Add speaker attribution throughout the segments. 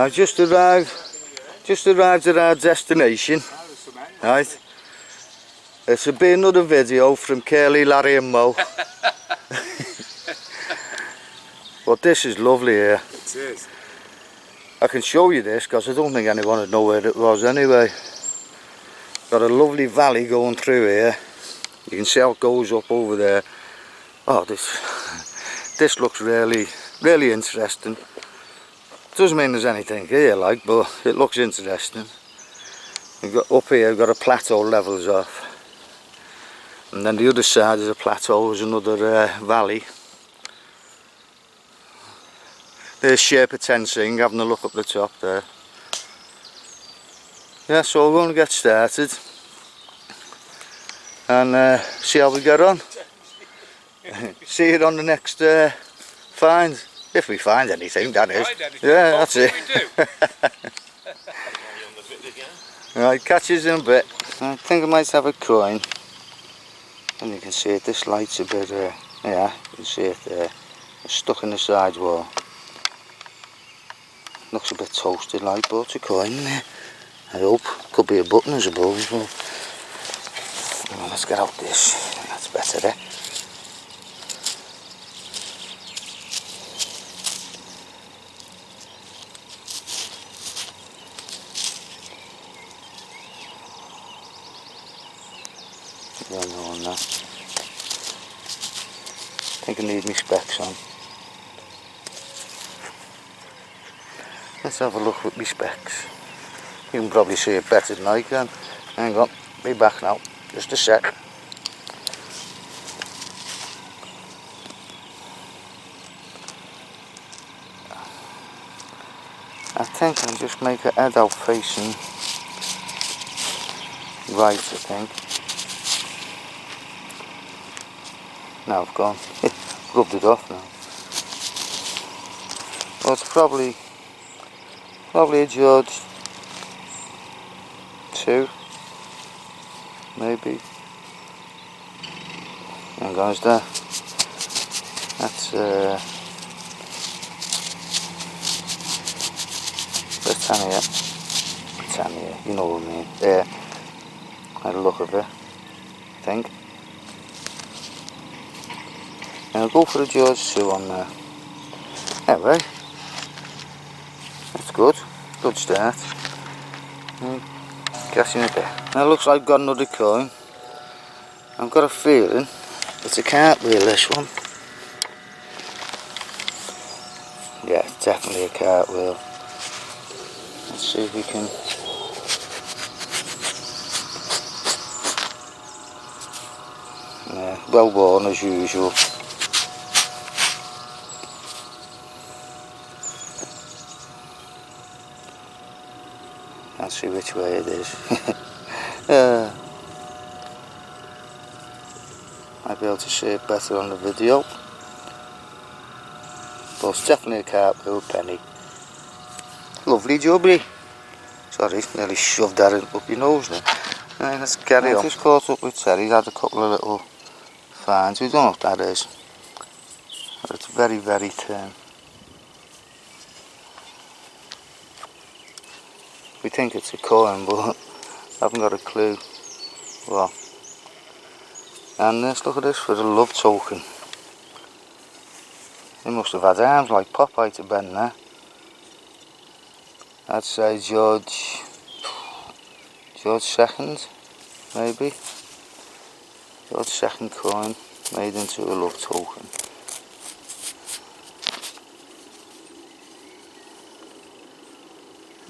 Speaker 1: Right, just arrived at our destination. Right. This will be another video from Curly, Larry and Mo. But this is lovely here.
Speaker 2: It is.
Speaker 1: I can show you this because I don't think anyone would know where it was anyway. Got a lovely valley going through here. You can see how it goes up over there. Oh, this looks really interesting. Doesn't mean there's anything here like, but it looks interesting. We've got up here, we've got a plateau levels off, and then the other side is a plateau, is another valley. There's Sherpa Tensing having a look up the top there. Yeah, so we're going to get started and see how we get on. See it on the next find, if we find anything, that is. Yeah, that's it. Right, catch us in a bit. I think I might have a coin, and you can see it. This light's a bit. Yeah, you can see it there. It's stuck in the side wall. Looks a bit toasted like, but it's a coin there. I hope. Could be a button, I suppose. Well, let's get out this. That's better there. Yeah, no, on that. I think I need my specs on. Let's have a look with my specs. You can probably see it better than I can. Hang on, be back now. Just a sec. I think I'll just make a head out facing right, I think. Now I've gone. Rubbed it off now. Well, it's probably a George 2, maybe. Hang on, is that? That's Britannia, you know what I mean. Yeah, had a look of it, I think. And I'll go for a George 2 on there. Anyway, that's good. Good start. Catching it there. Now it looks like I've got another coin. I've got a feeling it's a cartwheel, this one. Yeah, it's definitely a cartwheel. Let's see if we can. Yeah, well worn as usual. Can't see which way it is. Might be able to see it better on the video. But it's definitely a cartwheel penny. Lovely jubbly. Sorry, nearly shoved that up your nose now. Right, let's carry on. Just caught up with Terry. He's had a couple of little finds. We don't know what that is. But it's very thin. We think it's a coin, but I haven't got a clue. Well, and let's look at this for the love token. He must have had arms like Popeye to bend there. I'd say George II, maybe. George II coin made into a love token.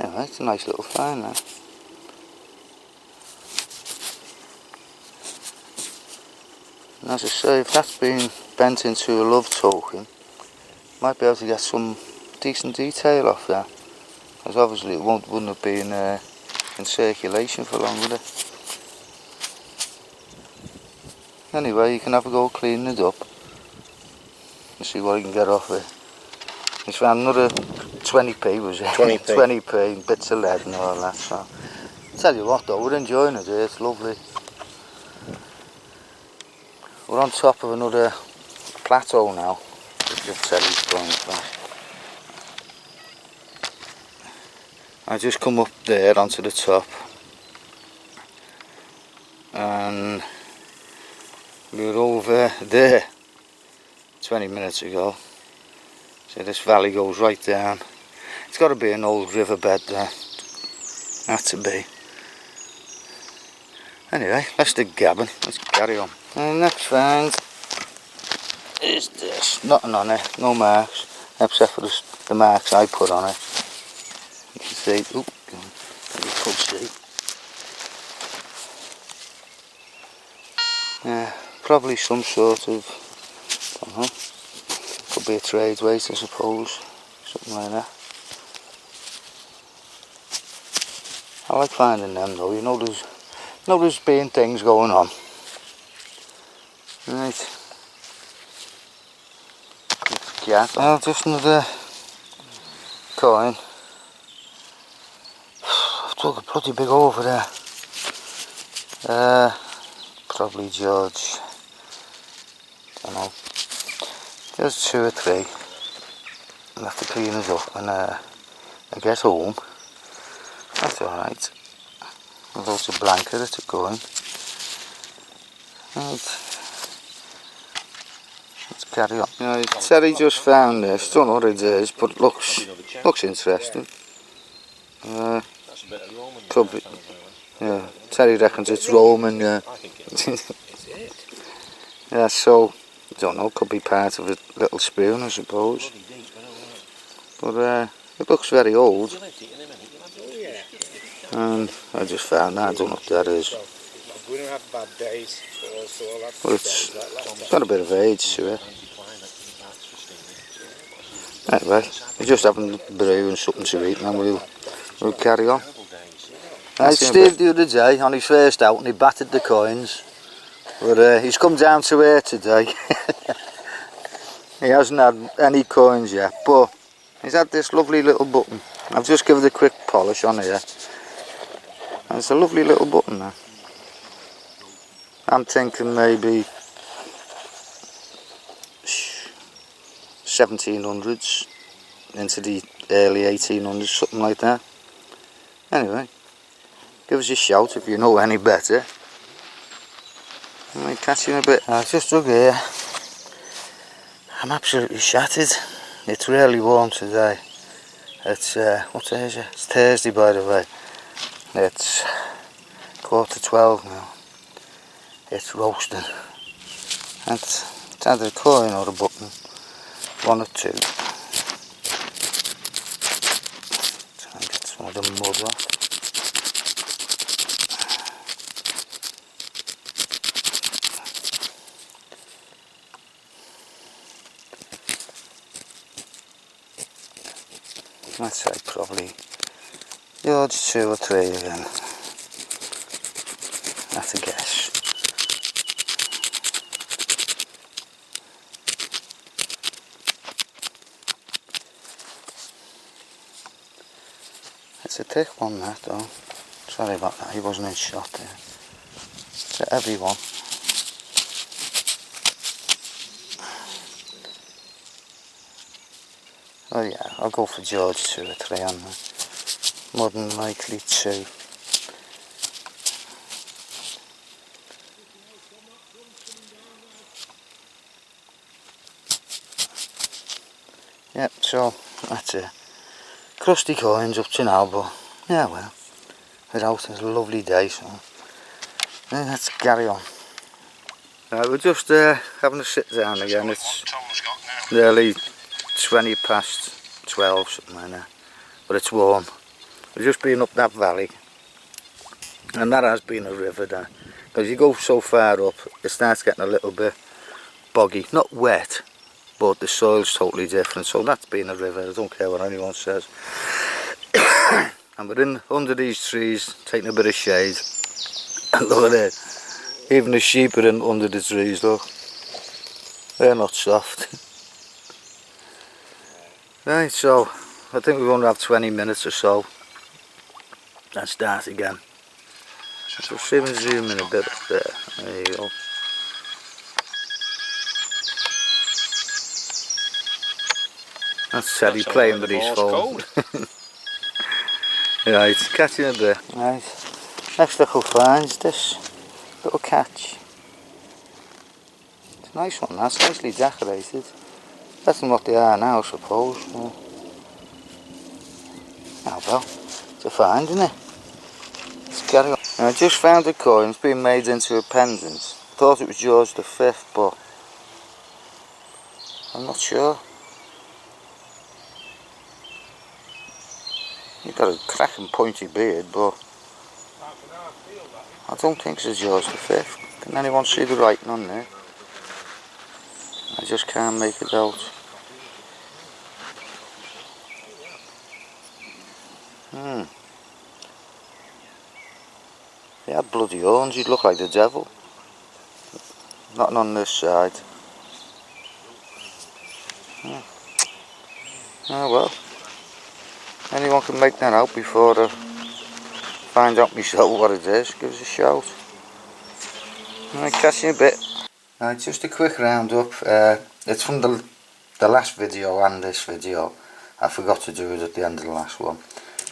Speaker 1: Yeah, it's a nice little find there. And as I say, if that's been bent into a love token, might be able to get some decent detail off there. Because obviously it wouldn't have been in circulation for long, would it? Anyway, you can have a go cleaning it up and see what you can get off it. He's found another 20p, was it?
Speaker 2: 20p.
Speaker 1: 20p, bits of lead and all that. So, tell you what though, we're enjoying it here, it's lovely. We're on top of another plateau now. Just said he's going fast. I just come up there onto the top, and we were over there 20 minutes ago. So this valley goes right down. It's got to be an old riverbed there. Has to be. Anyway, let's dig gabbing. Let's carry on. And next find is this. Nothing on it, no marks, except for the marks I put on it. You can see, oop, you could see. Yeah, probably some sort of, I don't know, could be a trade weight I suppose, something like that. I like finding them though, you know there's been things going on. Right. Yeah, well, just another coin. I've took a bloody big over there. Probably George. Don't know. Just 2 or 3. I'll have to clean us up when I get home. That's alright. Although it's a blanket, it's a coin. Right. Let's carry on. Yeah, Terry just found this. Don't know what it is, but it looks interesting. Could be, yeah. Terry reckons it's Roman. Yeah. Yeah. So I don't know. Could be part of a little spoon, I suppose. But it looks very old. And I just found that. I don't know what that is. Well, it's got a bit of age to it. Anyway, we're just having a brew and something to eat, and then we'll carry on. Steve the other day on his first out, and he battered the coins, but he's come down to here today. He hasn't had any coins yet, but he's had this lovely little button. I've just given it a quick polish on here, and it's a lovely little button there. I'm thinking maybe 1700s into the early 1800s, something like that. Anyway, give us a shout if you know any better. I might catch you in a bit. I just dug here. I'm absolutely shattered. It's really warm today. It's what day is it? It's Thursday, by the way. It's 11:45 now. It's roasting. And it's either a coin or a button. 1 or 2. Try and get some of the mud off. I'd say probably yards 2 or 3 again. That's a guess. It's a thick one that though. Sorry about that, he wasn't in shot there. It's a heavy one. Oh yeah, I'll go for George 2 or 3 on that. More than likely 2. Yep, so that's it. Crusty coins up to now, but yeah, well, we're out. It's a lovely day, so yeah, let's carry on. We're just having a sit down again. It's nearly 20 past 12, something like that, but it's warm. We've just been up that valley, and that has been a river there, because you go so far up, it starts getting a little bit boggy, not wet, but the soil's totally different. So that's been a river, I don't care what anyone says. And we're in under these trees taking a bit of shade. Look at it, even the sheep are in under the trees, look, they're not soft. Right, so I think we're going to have 20 minutes or so and start again. So see if we zoom in a bit up there. There you go. That's Teddy playing with his phone. Right, catching a bit. Right, next little finds this little catch. It's a nice one, that's nicely decorated. That's what they are now, I suppose. Oh well, it's a find, isn't it? Let's carry on. I just found a coin, it's been made into a pendant. Thought it was George V, but I'm not sure. You've got a cracking pointy beard, but I don't think it's George V. Can anyone see the writing on there? I just can't make it out. He had bloody horns, he'd look like the devil. Not on this side. Oh well. Anyone can make that out before I find out myself what it is. Give us a shout. Alright, catch you in a bit. Right, just a quick roundup. It's from the last video and this video. I forgot to do it at the end of the last one.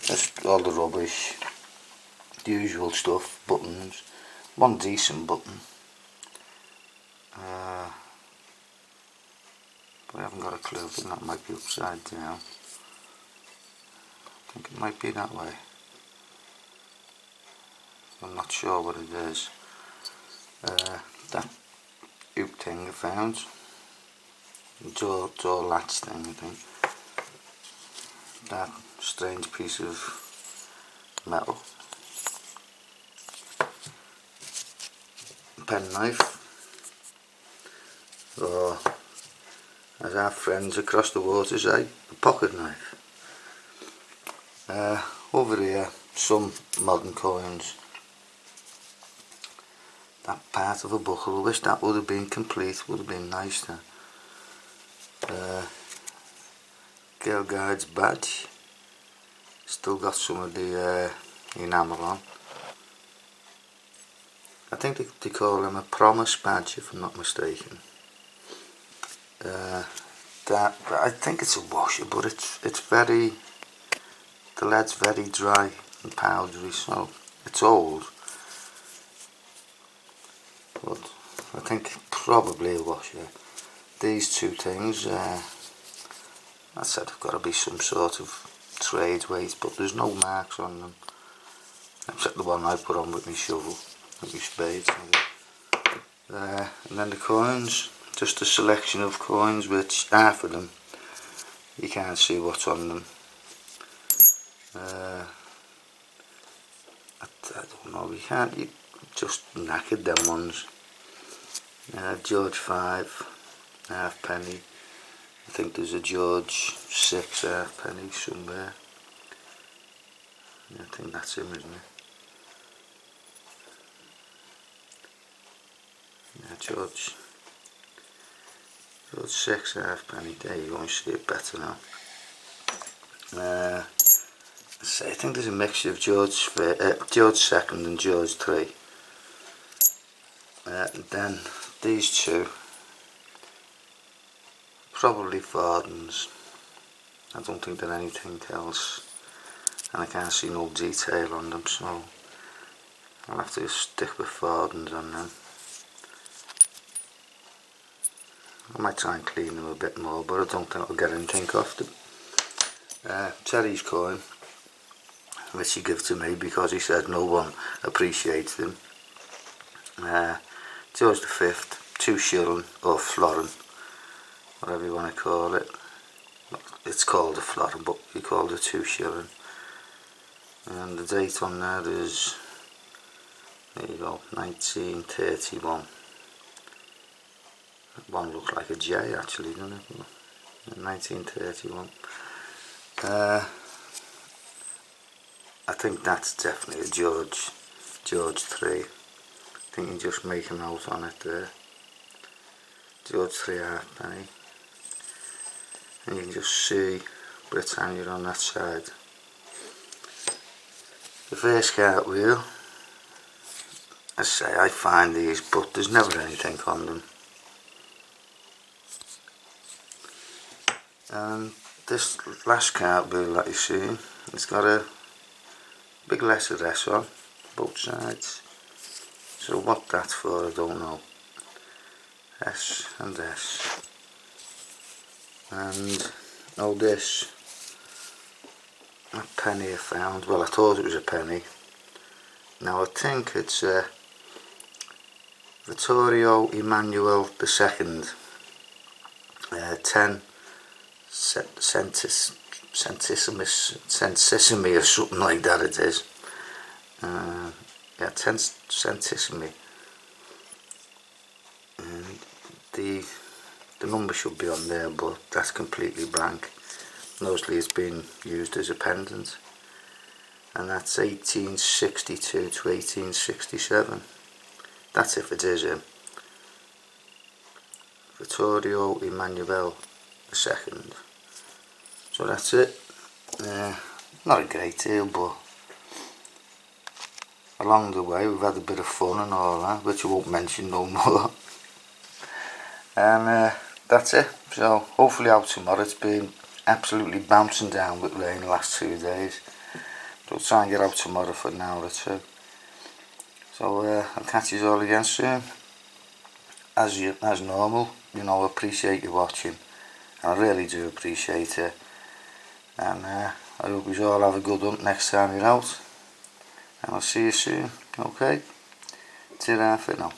Speaker 1: Just all the rubbish. The usual stuff. Buttons. One decent button. But I haven't got a clue. I think that might be upside down. I think it might be that way. I'm not sure what it is. That hoop thing I found. Door latch thing, I think. That strange piece of metal. Pen knife. Or, as our friends across the water say, a pocket knife. Over here, some modern coins. That part of a buckle, I wish that would have been complete, would have been nice then. Girl Guide's badge. Still got some of the enamel on. I think they call him a promise badge if I'm not mistaken. I think it's a washer, but it's very, the lead's very dry and powdery, so it's old. But I think probably a washer. These two things, I said have got to be some sort of trade weight, but there's no marks on them, except the one I put on with my shovel, with my spade. And then the coins, just a selection of coins, which half of them you can't see what's on them. I don't know, you just knackered them ones. George V, half penny. I think there's a George VI half penny somewhere. I think that's him, isn't it? Yeah, George VI half penny. There you go, you see it better now. I think there's a mixture of George II and George III. And then these two, probably Vardens. I don't think there's anything else, and I can't see no detail on them, so I'll have to stick with Vardens on them. I might try and clean them a bit more, but I don't think I'll get anything off them. Terry's coin, which he gave to me because he said no one appreciates them. George V, 2 shilling or florin, whatever you want to call it. It's called a florin, but we called it 2 shilling. And the date on that is, there you go, 1931. That one looks like a J actually, doesn't it? 1931. I think that's definitely a George III. I think you just make a note on it there. George III half penny. And you can just see Britannia on that side. The first cartwheel, I say I find these, but there's never anything on them. And this last cartwheel that you see, it's got a big less of this on both sides. So what that's for I don't know. S and S. And oh, this, a penny I found. Well, I thought it was a penny. Now I think it's Vittorio Emmanuel II, 10 centissimi or something like that it is. Yeah, 10 centissimi. And the number should be on there, but that's completely blank. Mostly it's been used as a pendant. And that's 1862 to 1867. That's if it is him. Vittorio Emmanuel II. So that's it. Not a great deal, but along the way we've had a bit of fun and all that, which I won't mention no more. And that's it. So hopefully out tomorrow. It's been absolutely bouncing down with rain the last 2 days. So I'll try and get out tomorrow for an hour or two. So I'll catch you all again soon. As normal, you know, I appreciate you watching. I really do appreciate it. And I hope you all have a good hunt next time you're out. And I'll see you soon. Okay? Ta-ra for now.